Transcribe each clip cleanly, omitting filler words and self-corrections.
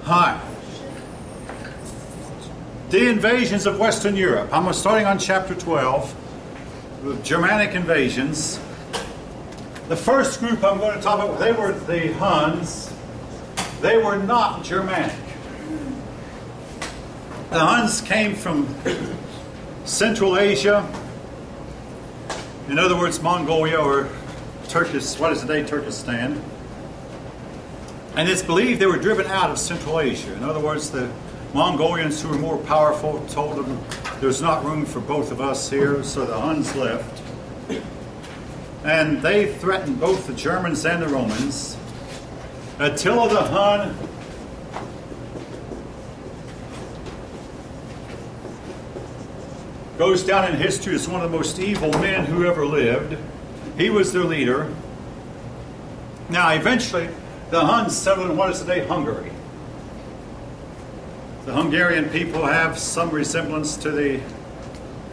Hi. The invasions of Western Europe. I'm starting on chapter 12, with Germanic invasions. The first group I'm going to talk about, they were the Huns. They were not Germanic. The Huns came from Central Asia, in other words, Mongolia or Turkish, what is today Turkestan. And it's believed they were driven out of Central Asia. In other words, the Mongolians, who were more powerful, told them there's not room for both of us here, so the Huns left. And they threatened both the Germans and the Romans. Attila the Hun goes down in history as one of the most evil men who ever lived. He was their leader. Now, eventually, the Huns settled in what is today Hungary. The Hungarian people have some resemblance to the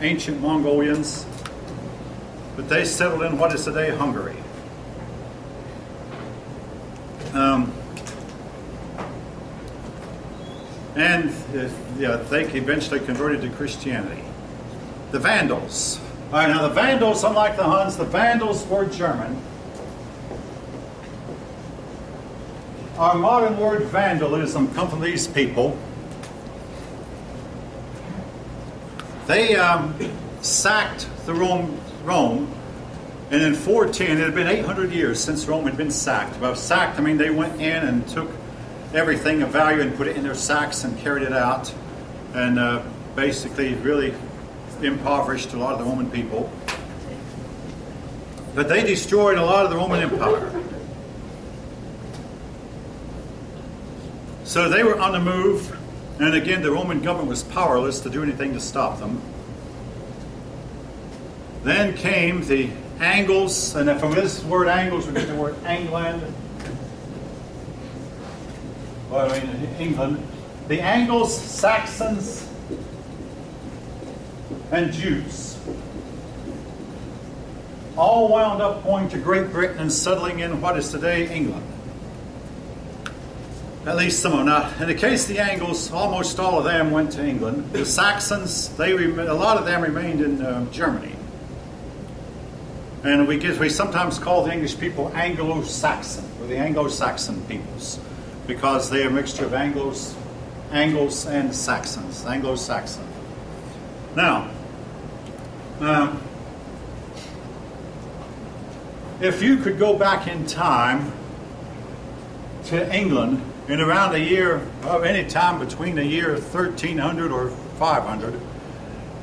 ancient Mongolians, but they settled in what is today Hungary. They eventually converted to Christianity. The Vandals. All right, now the Vandals, unlike the Huns, the Vandals were German. Our modern word vandalism comes from these people. They sacked the Rome, and in 410, it had been 800 years since Rome had been sacked. By sacked, I mean they went in and took everything of value and put it in their sacks and carried it out, and basically really impoverished a lot of the Roman people. But they destroyed a lot of the Roman Empire. So they were on the move, and again the Roman government was powerless to do anything to stop them. Then came the Angles, and from this word Angles we get the word England. Well, I mean England. The Angles, Saxons, and Jews all wound up going to Great Britain and settling in what is today England. At least some of them. Now, in the case of the Angles, almost all of them went to England. The Saxons, a lot of them remained in Germany. And we sometimes call the English people Anglo-Saxon, or the Anglo-Saxon peoples, because they are a mixture of Angles and Saxons, Anglo-Saxon. Now, if you could go back in time to England, in around a year, of any time between the year 1300 or 500,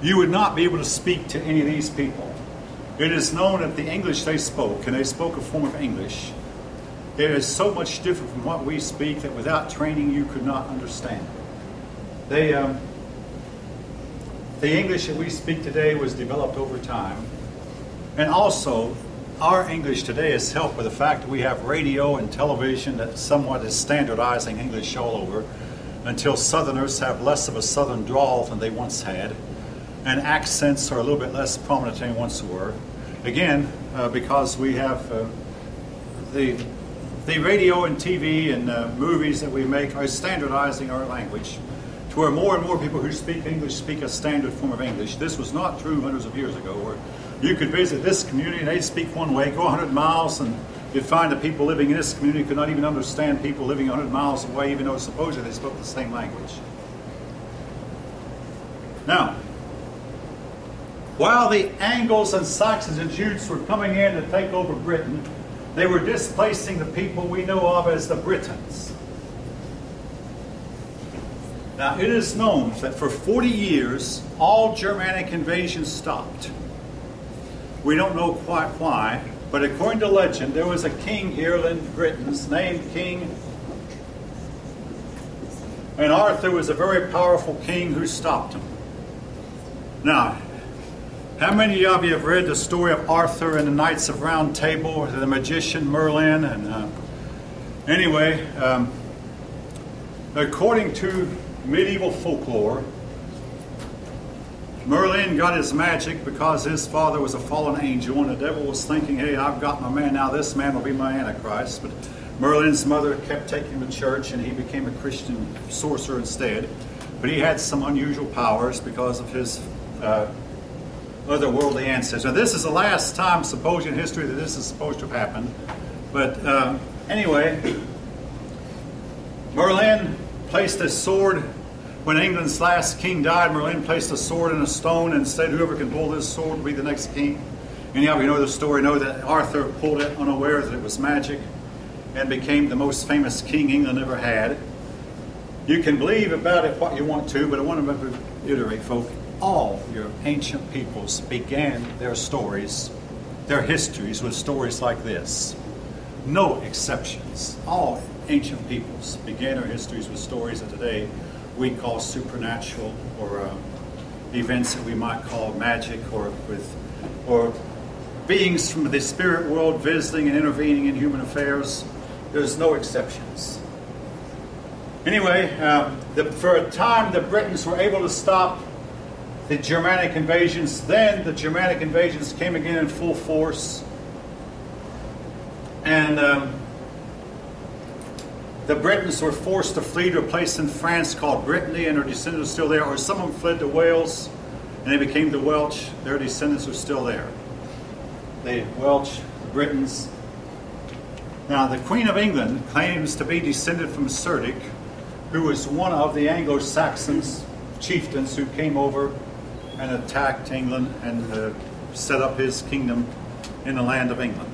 you would not be able to speak to any of these people. It is known that the English they spoke, and they spoke a form of English, it is so much different from what we speak that without training you could not understand it. The English that we speak today was developed over time, and also our English today is helped by the fact that we have radio and television that somewhat is standardizing English all over, until Southerners have less of a Southern drawl than they once had, and accents are a little bit less prominent than they once were. Again, because we have the radio and TV and movies that we make are standardizing our language to where more and more people who speak English speak a standard form of English. This was not true hundreds of years ago, where you could visit this community and they'd speak one way, go 100 miles, and you'd find that people living in this community could not even understand people living 100 miles away, even though supposedly they spoke the same language. Now, while the Angles and Saxons and Jews were coming in to take over Britain, they were displacing the people we know of as the Britons. Now, it is known that for 40 years, all Germanic invasions stopped. We don't know quite why, but according to legend, there was a king here in the Britons named King, and Arthur was a very powerful king who stopped him. Now, how many of you have read the story of Arthur and the Knights of Round Table, the magician Merlin? And anyway, according to medieval folklore, Merlin got his magic because his father was a fallen angel, and the devil was thinking, hey, I've got my man, now this man will be my Antichrist. But Merlin's mother kept taking him to church, and he became a Christian sorcerer instead. But he had some unusual powers because of his otherworldly ancestors. Now, this is the last time, supposedly in history, that this is supposed to have happened. But anyway, Merlin placed a sword. When England's last king died, Merlin placed a sword in a stone and said, whoever can pull this sword will be the next king. Anyhow, you know the story, know that Arthur pulled it unaware that it was magic and became the most famous king England ever had. You can believe about it what you want to, but I want to reiterate, folk, all your ancient peoples began their stories, their histories, with stories like this. No exceptions. All ancient peoples began their histories with stories that today we call supernatural, or events that we might call magic, or beings from the spirit world visiting and intervening in human affairs. There's no exceptions. Anyway, for a time the Britons were able to stop the Germanic invasions. Then the Germanic invasions came again in full force. And the Britons were forced to flee to a place in France called Brittany, and their descendants are still there. Or some of them fled to Wales, and they became the Welsh. Their descendants are still there. The Welsh, the Britons. Now, the Queen of England claims to be descended from Cerdic, who was one of the Anglo-Saxons chieftains who came over and attacked England and set up his kingdom in the land of England.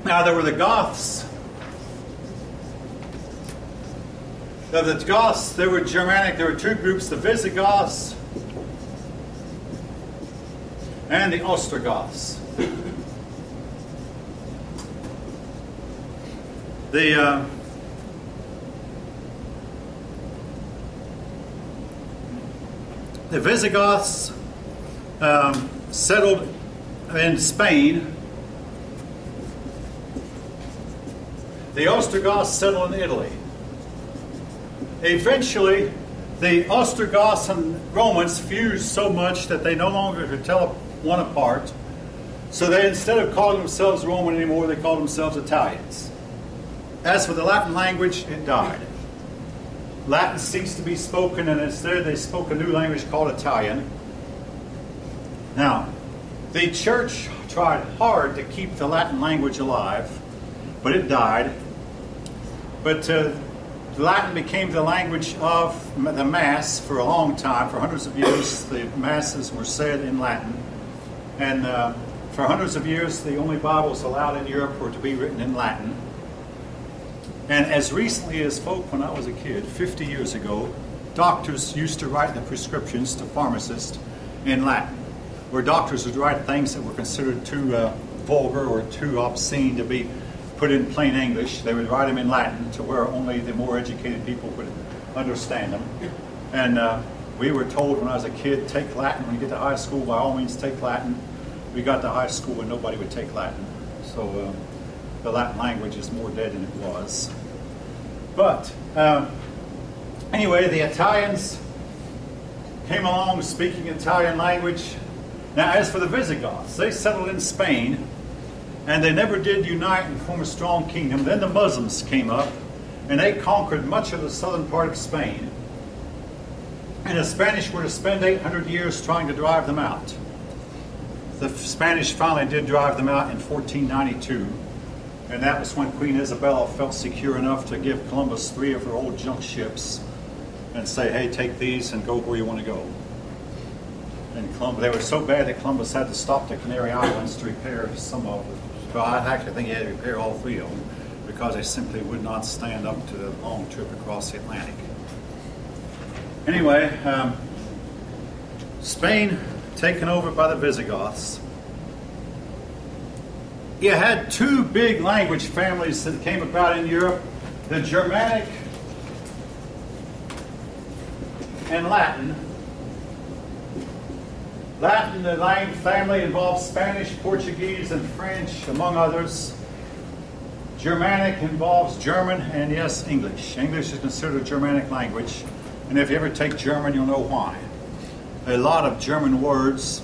Now, there were the Goths. Now, the Goths, they were Germanic. There were two groups, the Visigoths and the Ostrogoths. The Visigoths settled in Spain. The Ostrogoths settled in Italy. Eventually, the Ostrogoths and Romans fused so much that they no longer could tell one apart. So they, instead of calling themselves Roman anymore, they called themselves Italians. As for the Latin language, it died. Latin ceased to be spoken, and instead they spoke a new language called Italian. Now, the church tried hard to keep the Latin language alive, but it died. But Latin became the language of the Mass for a long time. For hundreds of years, the Masses were said in Latin. And for hundreds of years, the only Bibles allowed in Europe were to be written in Latin. And as recently as, folk, when I was a kid, 50 years ago, doctors used to write the prescriptions to pharmacists in Latin, where doctors would write things that were considered too vulgar or too obscene to be put in plain English. They would write them in Latin to where only the more educated people would understand them. And we were told when I was a kid, take Latin. When you get to high school, by all means take Latin. We got to high school and nobody would take Latin. So the Latin language is more dead than it was. But anyway, the Italians came along speaking Italian language. Now, as for the Visigoths, they settled in Spain, and they never did unite and form a strong kingdom. Then the Muslims came up, and they conquered much of the southern part of Spain. And the Spanish were to spend 800 years trying to drive them out. The Spanish finally did drive them out in 1492. And that was when Queen Isabella felt secure enough to give Columbus 3 of her old junk ships and say, hey, take these and go where you want to go. And they were so bad that Columbus had to stop the Canary Islands to repair some of them. Well, I actually think he had to repair all 3 of them because they simply would not stand up to the long trip across the Atlantic. Anyway, Spain taken over by the Visigoths. You had 2 big language families that came about in Europe, the Germanic and Latin. Latin, the language family, involves Spanish, Portuguese, and French, among others. Germanic involves German and, yes, English. English is considered a Germanic language, and if you ever take German, you'll know why. A lot of German words.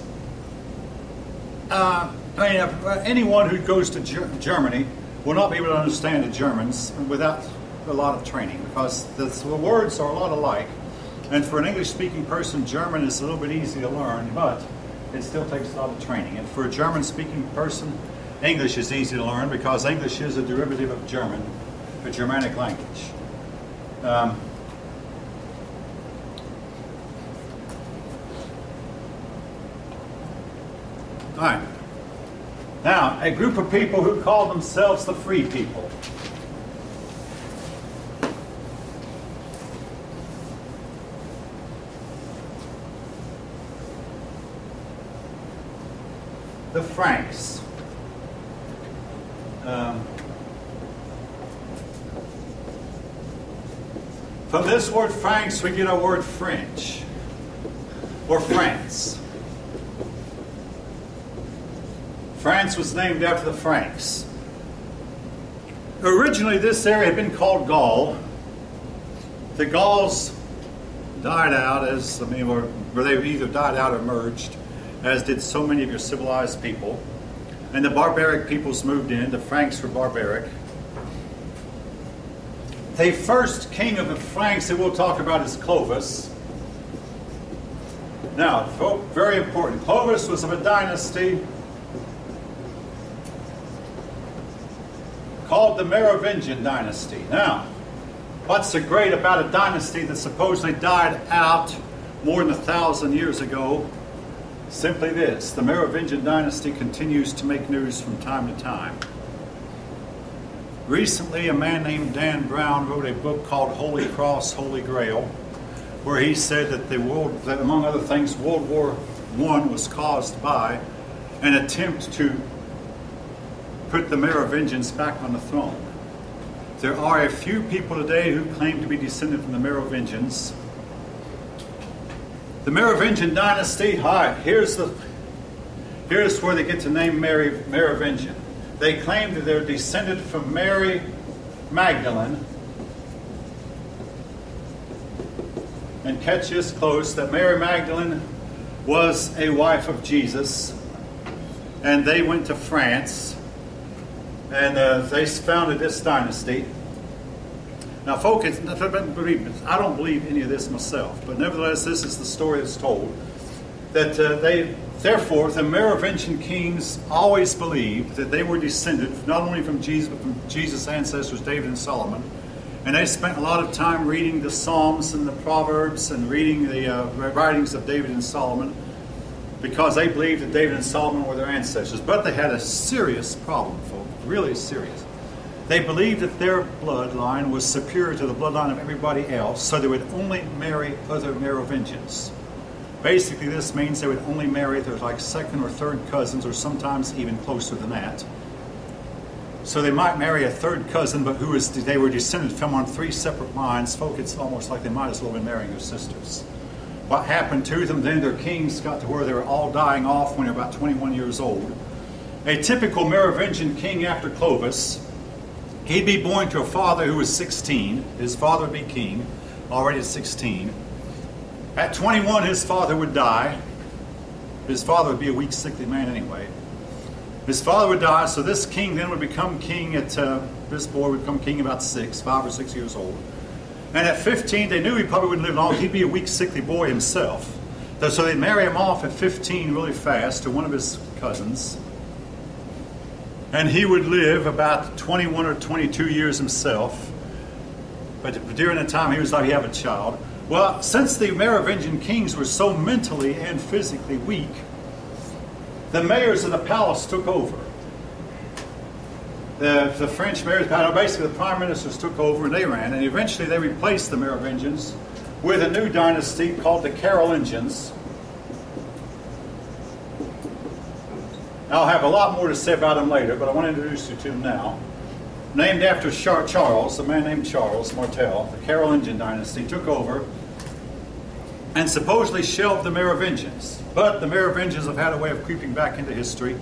Anyone who goes to Germany will not be able to understand the Germans without a lot of training, because the words are a lot alike. And for an English-speaking person, German is a little bit easy to learn, but it still takes a lot of training. And for a German-speaking person, English is easy to learn because English is a derivative of German, a Germanic language. All right. Now, a group of people who call themselves the Free People. The Franks. From this word Franks, we get our word French, or France. France was named after the Franks. Originally, this area had been called Gaul. The Gauls died out as, or they either died out or merged, as did so many of your civilized people. And the barbaric peoples moved in. The Franks were barbaric. The first king of the Franks that we'll talk about is Clovis. Now, very important, Clovis was of a dynasty called the Merovingian dynasty. Now, what's so great about a dynasty that supposedly died out more than 1,000 years ago? Simply this: the Merovingian dynasty continues to make news from time to time. Recently, a man named Dan Brown wrote a book called Holy Cross, Holy Grail, where he said that that among other things, World War I was caused by an attempt to put the Merovingians back on the throne. There are a few people today who claim to be descended from the Merovingians. The Merovingian dynasty, here's where they get the name Merovingian. They claim that they're descended from Mary Magdalene. And catch this close, that Mary Magdalene was a wife of Jesus. And they went to France. And they founded this dynasty. Now, folks, I don't believe any of this myself, but nevertheless, this is the story that's told. That therefore, the Merovingian kings always believed that they were descended not only from Jesus, but from Jesus' ancestors, David and Solomon. And they spent a lot of time reading the Psalms and the Proverbs and reading the writings of David and Solomon, because they believed that David and Solomon were their ancestors. But they had a serious problem, folks, really serious. They believed that their bloodline was superior to the bloodline of everybody else, so they would only marry other Merovingians. Basically, this means they would only marry their like second or third cousins, or sometimes even closer than that. So they might marry a third cousin, but they were descended from on 3 separate lines. Folks, it's almost like they might as well have been marrying their sisters. What happened to them then, their kings got to where they were all dying off when they were about 21 years old. A typical Merovingian king after Clovis, he'd be born to a father who was 16. His father would be king, already at 16. At 21, his father would die. His father would be a weak, sickly man anyway. His father would die, so this king then would become king this boy would become king about 5 or 6 years old. And at 15, they knew he probably wouldn't live long. He'd be a weak, sickly boy himself. So they'd marry him off at 15 really fast to one of his cousins. And he would live about 21 or 22 years himself. But during the time he was like, he had a child. Well, since the Merovingian kings were so mentally and physically weak, the mayors of the palace took over. The French mayors, basically the prime ministers took over and they ran. And eventually they replaced the Merovingians with a new dynasty called the Carolingians. I'll have a lot more to say about them later, but I want to introduce you to them now. Named after Charles, a man named Charles Martel, the Carolingian dynasty took over and supposedly shelved the Merovingians. But the Merovingians have had a way of creeping back into history.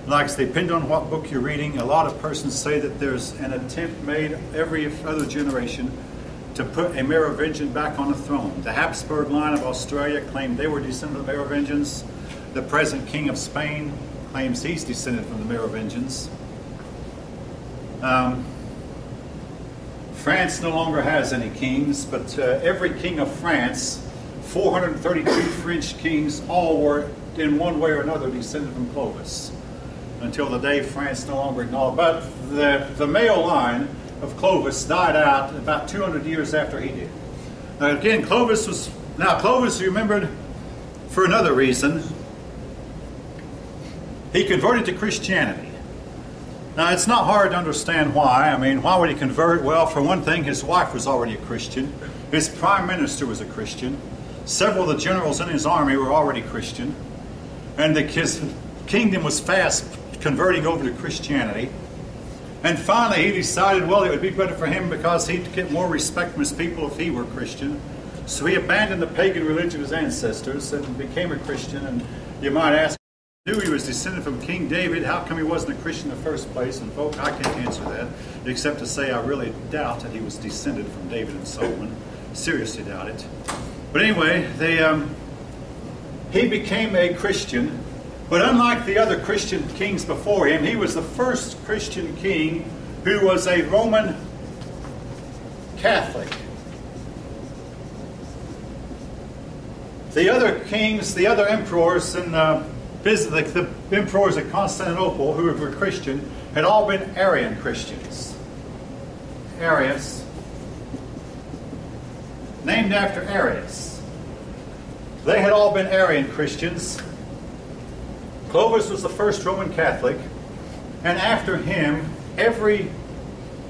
Like, depending on what book you're reading, a lot of persons say that there's an attempt made every other generation to put a Merovingian back on the throne. The Habsburg line of Australia claimed they were descended of the Merovingians. The present king of Spain claims he's descended from the Merovingians. Um, France no longer has any kings, but every king of France, 432 French kings, all were in one way or another descended from Clovis, until the day France no longer acknowledged. But the male line of Clovis died out about 200 years after he did. Now again, Clovis, you remembered, for another reason, he converted to Christianity. Now, it's not hard to understand why. I mean, why would he convert? Well, for one thing, his wife was already a Christian. His prime minister was a Christian. Several of the generals in his army were already Christian. And his kingdom was fast converting over to Christianity. And finally, he decided, well, it would be better for him because he'd get more respect from his people if he were Christian. So he abandoned the pagan religion of his ancestors and became a Christian. And you might ask, knew he was descended from King David, how come he wasn't a Christian in the first place? And folks, I can't answer that, except to say I really doubt that he was descended from David and Solomon. Seriously doubt it. But anyway, he became a Christian, but unlike the other Christian kings before him, he was the first Christian king who was a Roman Catholic. The other kings, the other emperors, and the emperors at Constantinople, who were Christian, had all been Arian Christians. Arius, named after Arius. They had all been Arian Christians. Clovis was the first Roman Catholic, and after him, every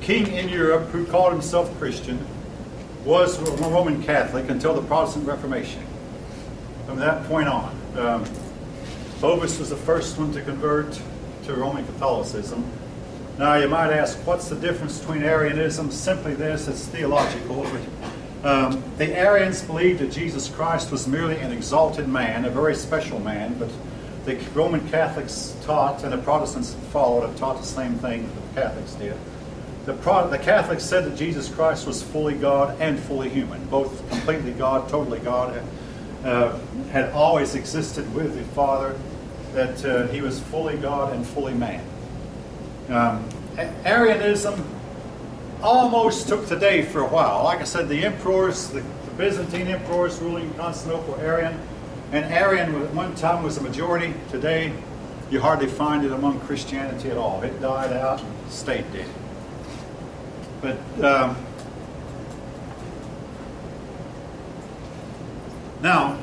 king in Europe who called himself Christian was a Roman Catholic until the Protestant Reformation. From that point on, Clovis was the first one to convert to Roman Catholicism. Now you might ask, what's the difference between Arianism? Simply this, it's theological. The Arians believed that Jesus Christ was merely an exalted man, a very special man, but the Roman Catholics taught, and the Protestants followed and taught the same thing that the Catholics did. The Catholics said that Jesus Christ was fully God and fully human, both completely God, totally God, had always existed with the Father, that he was fully God and fully man. Arianism almost took the day for a while. Like I said, the emperors, the Byzantine emperors ruling Constantinople were Arian, and Arian at one time was a majority. Today, you hardly find it among Christianity at all. It died out and stayed dead. But now,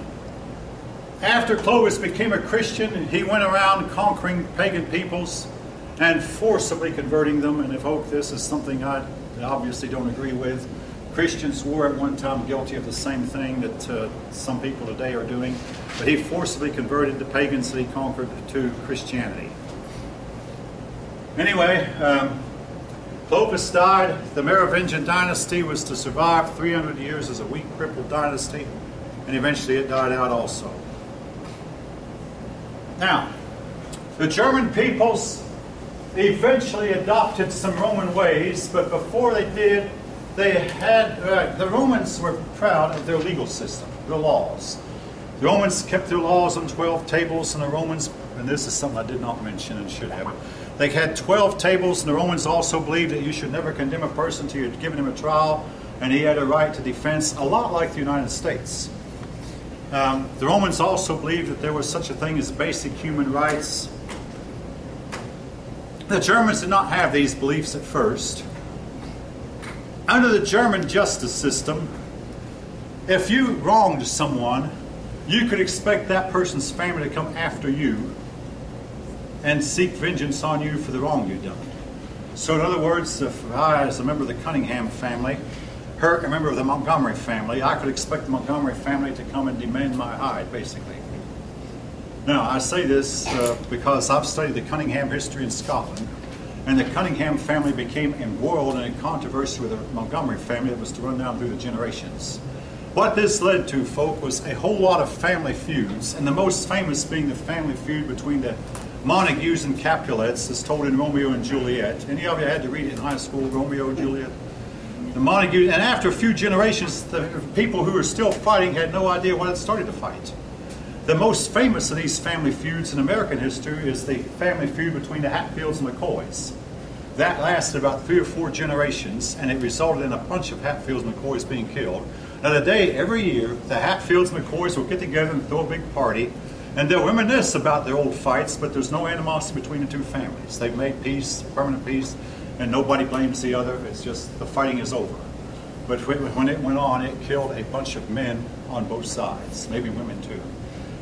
after Clovis became a Christian, he went around conquering pagan peoples and forcibly converting them. And if this is something I obviously don't agree with, Christians were at one time guilty of the same thing that some people today are doing. But he forcibly converted the pagans that he conquered to Christianity. Anyway, Clovis died. The Merovingian dynasty was to survive 300 years as a weak, crippled dynasty, and eventually it died out also. Now, the German peoples eventually adopted some Roman ways, but before they did, the Romans were proud of their legal system, their laws. The Romans kept their laws on 12 tables, and the Romans, and this is something I did not mention and should have, they had 12 tables, and the Romans also believed that you should never condemn a person until you had given him a trial, and he had a right to defense, a lot like the United States. The Romans also believed that there was such a thing as basic human rights. The Germans did not have these beliefs at first. Under the German justice system, if you wronged someone, you could expect that person's family to come after you and seek vengeance on you for the wrong you've done. So in other words, if I, as a member of the Cunningham family, hurt a member of the Montgomery family, I could expect the Montgomery family to come and demand my hide, basically. Now, I say this because I've studied the Cunningham history in Scotland, and the Cunningham family became embroiled in a controversy with the Montgomery family that was to run down through the generations. What this led to, folk, was a whole lot of family feuds, and the most famous being the family feud between the Montagues and Capulets, as told in Romeo and Juliet. Any of you had to read it in high school, Romeo and Juliet? The Montagues, and after a few generations, the people who were still fighting had no idea what had started the fight. The most famous of these family feuds in American history is the family feud between the Hatfields and McCoys. That lasted about 3 or 4 generations, and it resulted in a bunch of Hatfields and McCoys being killed. Now today, every year, the Hatfields and McCoys will get together and throw a big party, and they'll reminisce about their old fights, but there's no animosity between the two families. They've made peace, permanent peace, and nobody blames the other. It's just the fighting is over. But when it went on, it killed a bunch of men on both sides, maybe women too.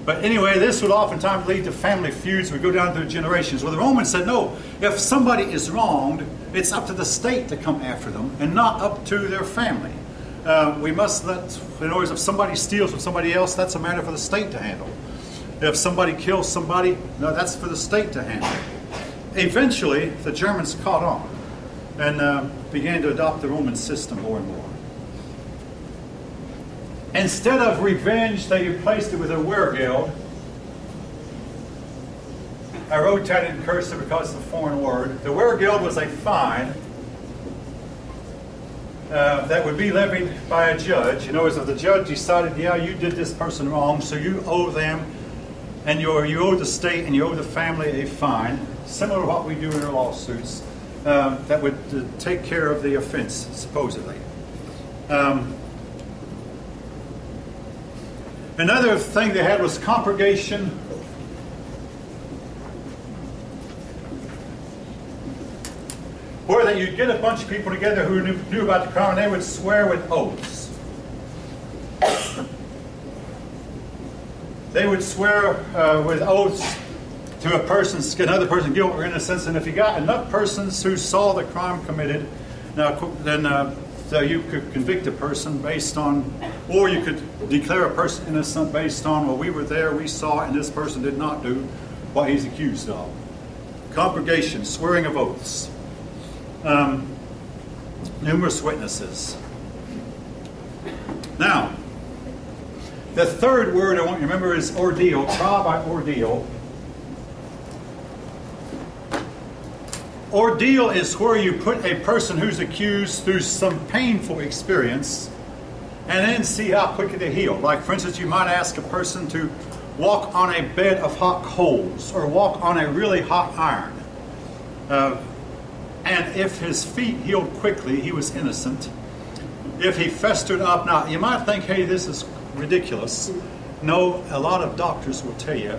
But anyway, this would oftentimes lead to family feuds. We go down through generations. Well, the Romans said, no, if somebody is wronged, it's up to the state to come after them and not up to their family. We must let, in other words, if somebody steals from somebody else, that's a matter for the state to handle. If somebody kills somebody, no, that's for the state to handle. Eventually, the Germans caught on and began to adopt the Roman system more and more. Instead of revenge, they replaced it with a wehrgeld. I wrote that in cursive because it's a foreign word. The wehrgeld was a fine that would be levied by a judge. In other words, if the judge decided, yeah, you did this person wrong, so you owe them, and you owe the state and you owe the family a fine, similar to what we do in our lawsuits, that would take care of the offense, supposedly. Another thing they had was compurgation. Where that you'd get a bunch of people together who knew about the crime, and they would swear with oaths. They would swear with oaths to another person's guilt or innocence, and if you got enough persons who saw the crime committed, then you could convict a person based on, or you could declare a person innocent based on, well, we were there, we saw it, and this person did not do what he's accused of. Compurgation, swearing of oaths. Numerous witnesses. Now, the third word I want you to remember is ordeal, trial by ordeal. Ordeal is where you put a person who's accused through some painful experience and then see how quickly they heal. Like, for instance, you might ask a person to walk on a bed of hot coals or walk on a really hot iron. And if his feet healed quickly, he was innocent. If he festered up, now you might think, hey, this is ridiculous. No, a lot of doctors will tell you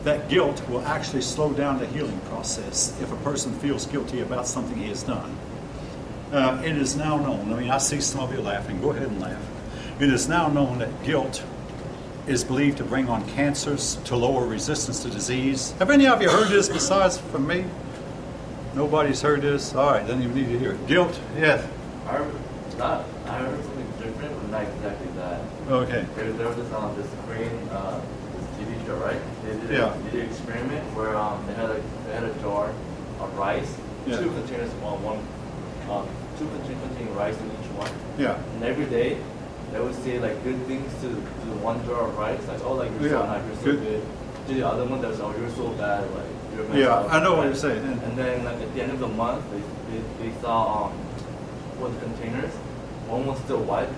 that guilt will actually slow down the healing process if a person feels guilty about something he has done. It is now known, I mean, I see some of you laughing, go ahead and laugh. It is now known that guilt is believed to bring on cancers, to lower resistance to disease. Have any of you heard this besides from me? Nobody's heard this? All right, then you need to hear it. Guilt, yes. I heard something different, but not exactly that. Okay. There was this Korean this TV show, right? They did an experiment where they had a jar of rice, yeah. two containers, two containers containing rice in each one. Yeah. And every day they would say like good things to the one jar of rice, like, oh, like you're so nice, you're so good. To the other one that was, oh, you're so bad, like you're messed up. I know what you're saying. And then like at the end of the month, they saw the containers. One was still white.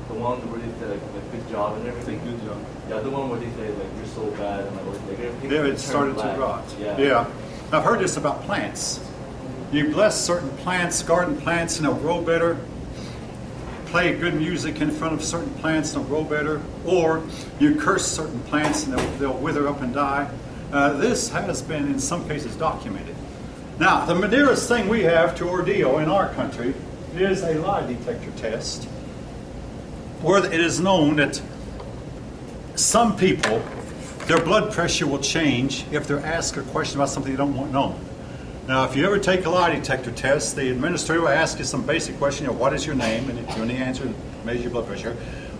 The one where they said like good job and everything. Good job. The other one where they say like you're so bad and like everything. Yeah, it started to rot. Yeah. I've heard this about plants. You bless certain plants, garden plants, and they'll grow better. Play good music in front of certain plants and they'll grow better. Or you curse certain plants and they'll wither up and die. This has been in some cases documented. Now, the nearest thing we have to ordeal in our country is a lie detector test, where it is known that some people, their blood pressure will change if they're asked a question about something they don't want known. Now, if you ever take a lie detector test, the administrator will ask you some basic question, what is your name? And if you only answer, measure your blood pressure.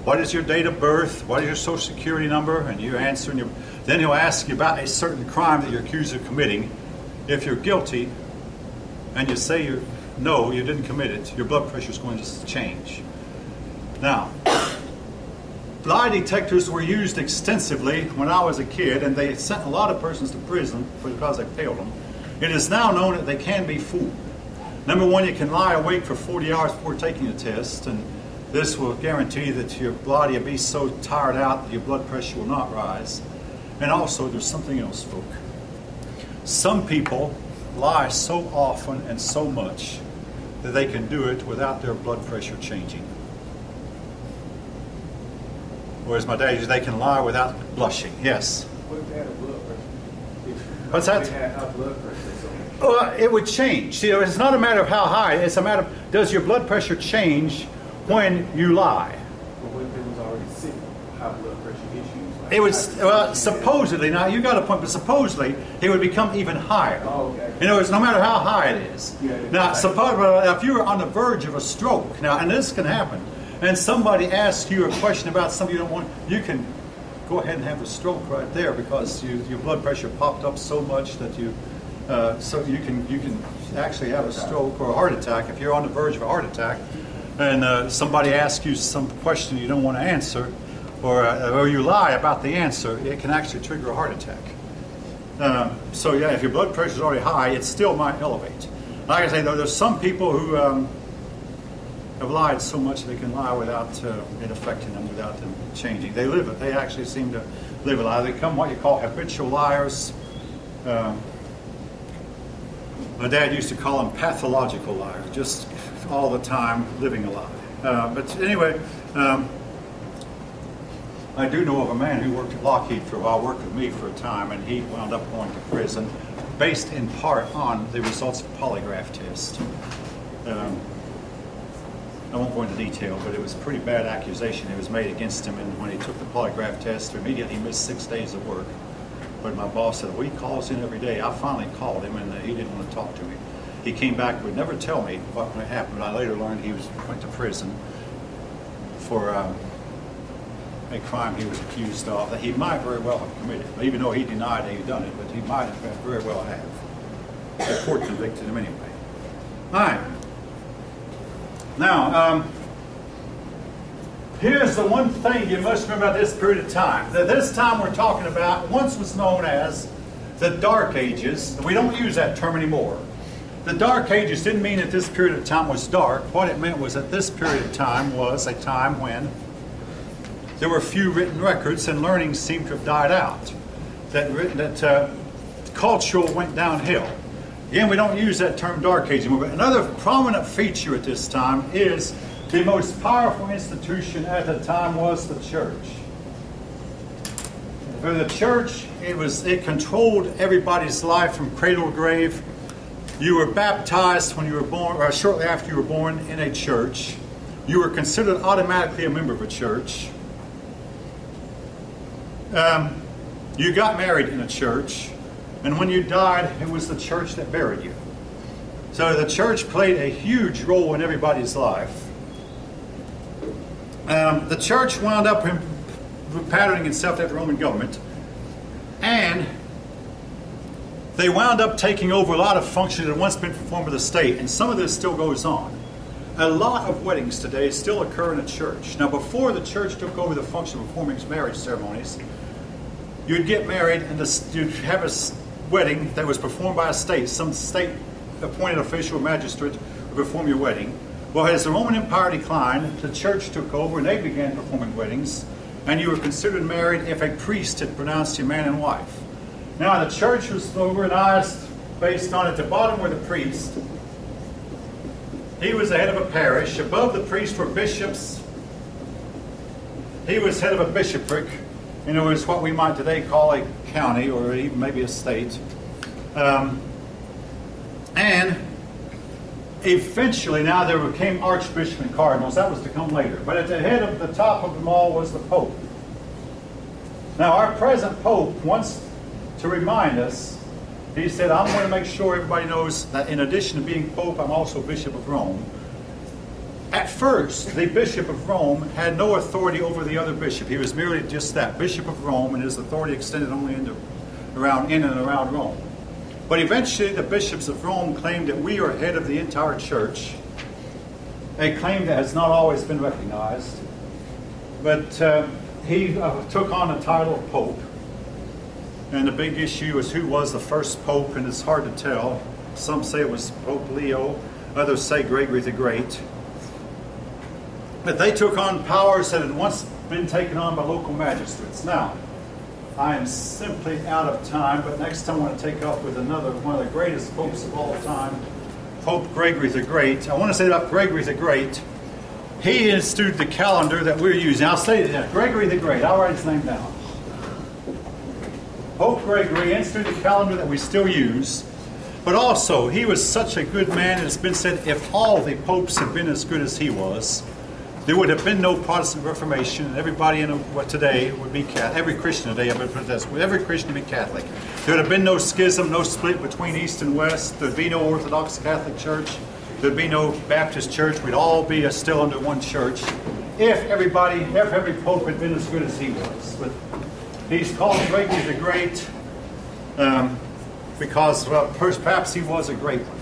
What is your date of birth? What is your social security number? And you answer, and then he'll ask you about a certain crime that you're accused of committing. If you're guilty, and you say no, you didn't commit it, your blood pressure is going to change. Now, lie detectors were used extensively when I was a kid, and they sent a lot of persons to prison because they failed them. It is now known that they can be fooled. Number one, you can lie awake for 40 hours before taking a test, and this will guarantee that your body will be so tired out that your blood pressure will not rise. And also, there's something else, folk. Some people lie so often and so much that they can do it without their blood pressure changing. Whereas my dad, they can lie without blushing. Yes. What if they had a blood pressure? What's that? If they had high blood pressure. Well, it would change. See, it's not a matter of how high. It's a matter of, does your blood pressure change when you lie? But what if it was already sick? High blood pressure issues? Like It was, well, supposedly, now you got a point, but supposedly it would become even higher. Oh, okay. You know, it's no matter how high it is. Yeah, Now, right. suppose if you were on the verge of a stroke, now, and this can happen, and somebody asks you a question about something you don't want, you can go ahead and have a stroke right there because your blood pressure popped up so much that so you can actually have a stroke or a heart attack if you're on the verge of a heart attack, and somebody asks you some question you don't want to answer, or you lie about the answer, it can actually trigger a heart attack. So yeah, if your blood pressure is already high, it still might elevate. Like I say, though, there's some people who have lied so much they can lie without it affecting them, without them changing. They live it. They actually seem to live a lie. They become what you call habitual liars. My dad used to call them pathological liars, just all the time living a lie. But anyway, I do know of a man who worked at Lockheed for a while, worked with me for a time, and he wound up going to prison based in part on the results of a polygraph test. I won't go into detail, but it was a pretty bad accusation that was made against him, and when he took the polygraph test, immediately he missed 6 days of work. But my boss said, well, he calls in every day. I finally called him, and he didn't want to talk to me. He came back, would never tell me what happened. I later learned he went to prison for a crime he was accused of that he might very well have committed, even though he denied that he'd done it, but he might have very well have. The court convicted him anyway. All right. Now, here's the one thing you must remember about this period of time. That this time we're talking about once was known as the Dark Ages. We don't use that term anymore. The Dark Ages didn't mean that this period of time was dark. What it meant was that this period of time was a time when there were few written records and learning seemed to have died out. That cultural went downhill. Again, we don't use that term Dark Age anymore, but another prominent feature at this time is the most powerful institution at the time was the church. For the church, it controlled everybody's life from cradle to grave. You were baptized when you were born, or shortly after you were born, in a church. You were considered automatically a member of a church. You got married in a church, and when you died, it was the church that buried you. So the church played a huge role in everybody's life. The church wound up patterning itself after the Roman government, and they wound up taking over a lot of functions that had once been performed by the state, and some of this still goes on. A lot of weddings today still occur in a church. Now, before the church took over the function of performing marriage ceremonies, you'd get married and you'd have a wedding that was performed by a state. Some state-appointed official or magistrate would perform your wedding. Well, as the Roman Empire declined, the church took over and they began performing weddings, and you were considered married if a priest had pronounced you man and wife. Now, the church was organized based on, at the bottom were the priest. He was the head of a parish. Above the priest were bishops. He was head of a bishopric. And it was what we might today call a county or even maybe a state. And eventually, now there became archbishop and cardinals. That was to come later. But at the head of the top of them all was the Pope. Now, our present Pope wants to remind us, he said, I'm going to make sure everybody knows that in addition to being Pope, I'm also Bishop of Rome. At first, the Bishop of Rome had no authority over the other bishop. He was merely just that, Bishop of Rome, and his authority extended only in and around Rome. But eventually, the bishops of Rome claimed that we are head of the entire church, a claim that has not always been recognized. But he took on the title of Pope. And the big issue is who was the first Pope, and it's hard to tell. Some say it was Pope Leo, others say Gregory the Great. But they took on powers that had once been taken on by local magistrates. Now, I am simply out of time, but next time I want to take up with another one of the greatest popes of all time, Pope Gregory the Great. I want to say about Gregory the Great. He instituted the calendar that we're using. I'll say that. Gregory the Great. I'll write his name down. Pope Gregory instituted the calendar that we still use. But also, he was such a good man, and it's been said if all the popes had been as good as he was, there would have been no Protestant Reformation, and everybody today would be Catholic. Every Christian today, every Christian would be Catholic. There would have been no schism, no split between East and West. There would be no Orthodox Catholic Church. There would be no Baptist Church. We'd all be still under one church if every pope had been as good as he was. But he's called Gregory the Great because, well, perhaps he was a great one.